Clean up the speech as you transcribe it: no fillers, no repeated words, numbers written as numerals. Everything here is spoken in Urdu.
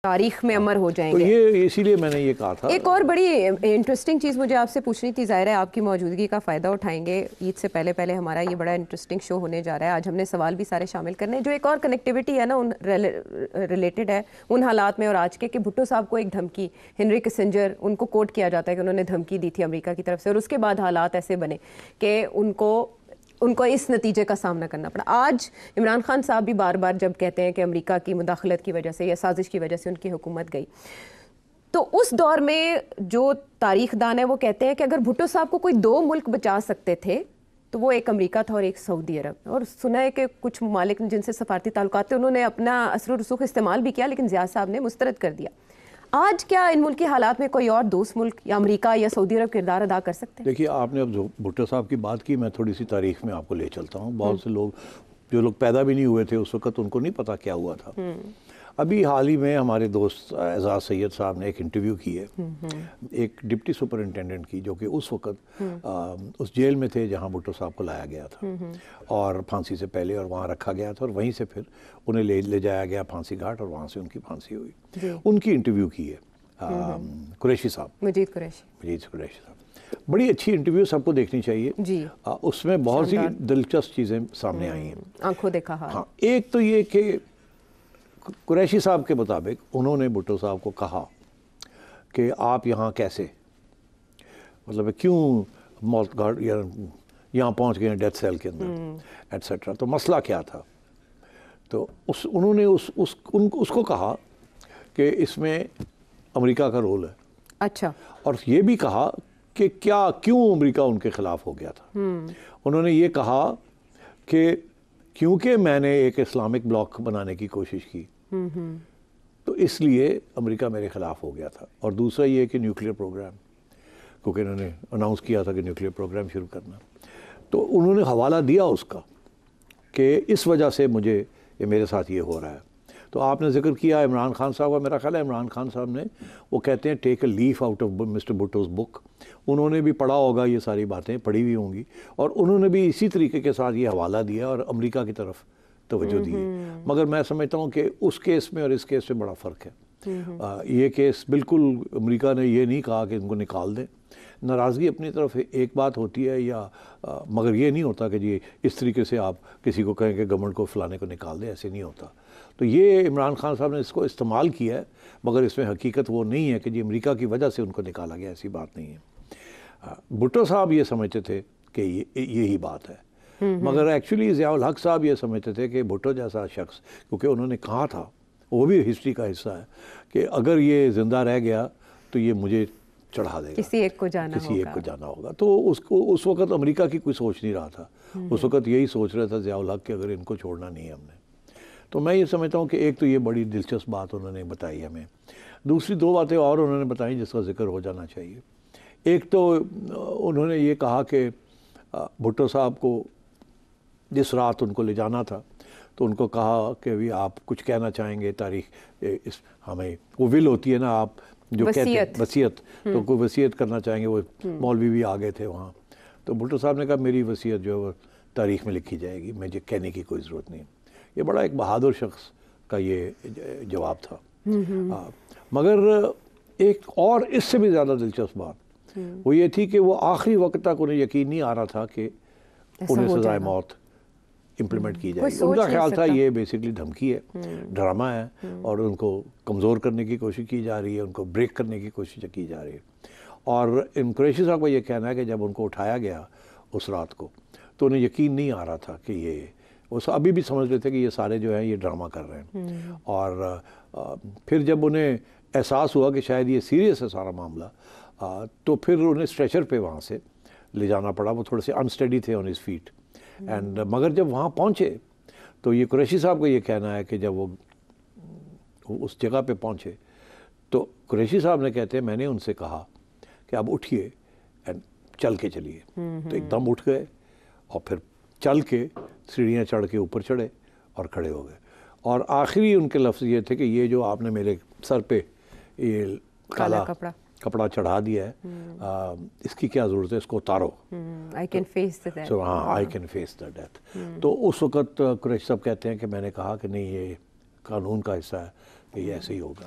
تاریخ میں امر ہو جائیں گے. تو یہ اسی لیے میں نے یہ کہا تھا. ایک اور بڑی انٹرسٹنگ چیز مجھے آپ سے پوچھنی تھی، ظاہر ہے آپ کی موجودگی کا فائدہ اٹھائیں گے. عید سے پہلے ہمارا یہ بڑا انٹرسٹنگ شو ہونے جا رہا ہے. آج ہم نے سوال بھی سارے شامل کرنے ہیں. جو ایک اور کنیکٹیوٹی ہے نا ان ریلیٹڈ ہے ان حالات میں اور آج کے، کہ بھٹو صاحب کو ایک دھمکی، ہنری کسنجر ان کو کوٹ کیا جاتا ہے کہ انہوں نے دھمکی دی تھی امریکہ کی طرف سے، اور اس کے بعد حالات ایسے بنے کہ ان کو اس نتیجے کا سامنا کرنا پڑا. آج عمران خان صاحب بھی بار بار جب کہتے ہیں کہ امریکہ کی مداخلت کی وجہ سے یا سازش کی وجہ سے ان کی حکومت گئی، تو اس دور میں جو تاریخ دان ہے وہ کہتے ہیں کہ اگر بھٹو صاحب کو کوئی 2 ملک بچا سکتے تھے تو وہ ایک امریکہ تھا اور ایک سعودی عرب. اور سنا ہے کہ کچھ ممالک جن سے سفارتی تعلقات تھے انہوں نے اپنا اثر و رسوخ استعمال بھی کیا، لیکن ضیاء صاحب نے مسترد کر دیا. آج کیا ان ملکی حالات میں کوئی اور دوست ملک یا امریکہ یا سعودی عرب کردار ادا کر سکتے ہیں؟ دیکھیے آپ نے اب بھٹو صاحب کی بات کی، میں تھوڑی سی تاریخ میں آپ کو لے چلتا ہوں. بہت سے لوگ جو لوگ پیدا بھی نہیں ہوئے تھے اس وقت ان کو نہیں پتا کیا ہوا تھا. ابھی حال ہی میں ہمارے دوست اعزاز سید صاحب نے ایک انٹرویو کی ہے ایک ڈپٹی سپرنٹینڈنٹ کی، جو کہ اس وقت اس جیل میں تھے جہاں بھٹو صاحب کو لایا گیا تھا اور پھانسی سے پہلے، اور وہاں رکھا گیا تھا اور وہیں سے پھر انہیں لے جایا گیا پھانسی گھاٹ اور وہاں سے ان کی پھانسی ہوئی. ان کی انٹرویو کی ہے قریشی صاحب، مجید قریشی صاحب. بڑی اچھی انٹرویو، سب کو دیکھنی چاہیے جی. اس میں بہت سی دلچسپ چیزیں سامنے آئی ہیں. آنکھوں دیکھا حال. ہاں، ایک تو یہ کہ قریشی صاحب کے مطابق انہوں نے بھٹو صاحب کو کہا کہ آپ یہاں کیسے، مطلب کیوں موت گھاٹ یہاں پہنچ گئے ہیں ڈیتھ سیل کے اندر ایٹسیٹرا، تو مسئلہ کیا تھا. تو انہوں نے اس کو کہا کہ اس میں امریکہ کا رول ہے. اچھا. اور یہ بھی کہا کہ کیوں امریکہ ان کے خلاف ہو گیا تھا. انہوں نے یہ کہا کہ کیونکہ میں نے ایک اسلامک بلاک بنانے کی کوشش کی تو اس لیے امریکہ میرے خلاف ہو گیا تھا. اور دوسرا یہ کہ نیوکلیئر پروگرام، کیونکہ انہوں نے اناؤنس کیا تھا کہ نیوکلیئر پروگرام شروع کرنا، تو انہوں نے حوالہ دیا اس کا کہ اس وجہ سے مجھے یہ میرے ساتھ یہ ہو رہا ہے. تو آپ نے ذکر کیا عمران خان صاحب کا. میرا خیال ہے عمران خان صاحب نے، وہ کہتے ہیں ٹیک اے لیف آؤٹ آف مسٹر بھٹوز بک. انہوں نے بھی پڑھا ہوگا، یہ ساری باتیں پڑھی ہوئی ہوں گی، اور انہوں نے بھی اسی طریقے کے ساتھ یہ حوالہ دیا اور امریکہ کی طرف توجہ دی. مگر میں سمجھتا ہوں کہ اس کیس میں اور اس کیس میں بڑا فرق ہے. یہ کیس بالکل امریکہ نے یہ نہیں کہا کہ ان کو نکال دیں. ناراضگی اپنی طرف ایک بات ہوتی ہے، یا مگر یہ نہیں ہوتا کہ جی اس طریقے سے آپ کسی کو کہیں کہ گورنمنٹ کو فلانے کو نکال دیں، ایسے نہیں ہوتا. تو یہ عمران خان صاحب نے اس کو استعمال کیا ہے، مگر اس میں حقیقت وہ نہیں ہے کہ جی امریکہ کی وجہ سے ان کو نکالا گیا، ایسی بات نہیں ہے. بھٹو صاحب یہ سمجھتے تھے کہ یہی بات ہے، مگر ایکچولی ضیاء الحق صاحب یہ سمجھتے تھے کہ بھٹو جیسا شخص، کیونکہ انہوں نے کہا تھا، وہ بھی ہسٹری کا حصہ ہے، کہ اگر یہ زندہ رہ گیا تو یہ مجھے چڑھا دے گا، کسی ایک کو جانا ہوگا. تو اس وقت امریکہ کی کوئی سوچ نہیں رہا تھا. اس وقت یہی سوچ رہا تھا ضیاء الحق کہ اگر ان کو چھوڑنا نہیں ہے ہم نے. تو میں یہ سمجھتا ہوں کہ ایک تو یہ بڑی دلچسپ بات انہوں نے بتائی ہمیں. دوسری 2 باتیں اور انہوں نے بتائیں جس کا ذکر ہو جانا چاہیے. ایک تو انہوں نے یہ کہا کہ بھٹو صاحب کو جس رات ان کو لے جانا تھا تو ان کو کہا کہ بھی آپ کچھ کہنا چاہیں گے تاریخ، ہمیں وہ ول ہوتی ہے نا، آپ جو کہتے ہیں وصیت، تو کوئی وصیت کرنا چاہیں گے. وہ مولوی بھی آگے تھے وہاں. تو بھٹو صاحب نے کہا میری وصیت جو ہے وہ تاریخ میں لکھی جائے گی، مجھے کہنے کی کوئی ضرورت نہیں. یہ بڑا ایک بہادر شخص کا یہ جواب تھا. مگر ایک اور اس سے بھی زیادہ دلچسپ بات وہ یہ تھی کہ وہ آخری وقت تک انہیں یقین نہیں آ رہا تھا کہ انہیں سزائے موت امپلیمنٹ کی جائے گی. ان کا خیال تھا یہ بیسکلی دھمکی ہے، ڈرامہ ہے، اور ان کو کمزور کرنے کی کوشش کی جا رہی ہے، ان کو بریک کرنے کی کوشش کی جا رہی ہے. اور قریشی صاحب کا یہ کہنا ہے کہ جب ان کو اٹھایا گیا اس رات کو تو انہیں یقین نہیں آ رہا تھا کہ یہ، وہ ابھی بھی سمجھ رہے تھے کہ یہ سارے جو ہیں یہ ڈرامہ کر رہے ہیں. اور پھر جب انہیں احساس ہوا کہ شاید یہ سیریس ہے سارا معاملہ، تو پھر انہیں اسٹریچر پہ وہاں سے لے جانا پڑا. وہ تھوڑے سے انسٹیڈی تھے آن ہز فیٹ. اینڈ مگر جب وہاں پہنچے تو یہ قریشی صاحب کا یہ کہنا ہے کہ جب وہ اس جگہ پہ پہنچے تو قریشی صاحب نے کہتے ہیں میں نے ان سے کہا کہ اب اٹھیے اینڈ چل کے چلیے. تو ایک دم اٹھ گئے اور پھر چل کے سیڑھیاں چڑھ کے اوپر چڑھے اور کھڑے ہو گئے. اور آخری ان کے لفظ یہ تھے کہ یہ جو آپ نے میرے سر پہ یہ کالا کپڑا چڑھا دیا ہے، اس کی کیا ضرورت ہے، اس کو اتارو. I can face the death. I can face the death. تو اس وقت قریشی صاحب کہتے ہیں کہ میں نے کہا کہ نہیں، یہ قانون کا حصہ ہے کہ یہ ایسے ہی ہوگا.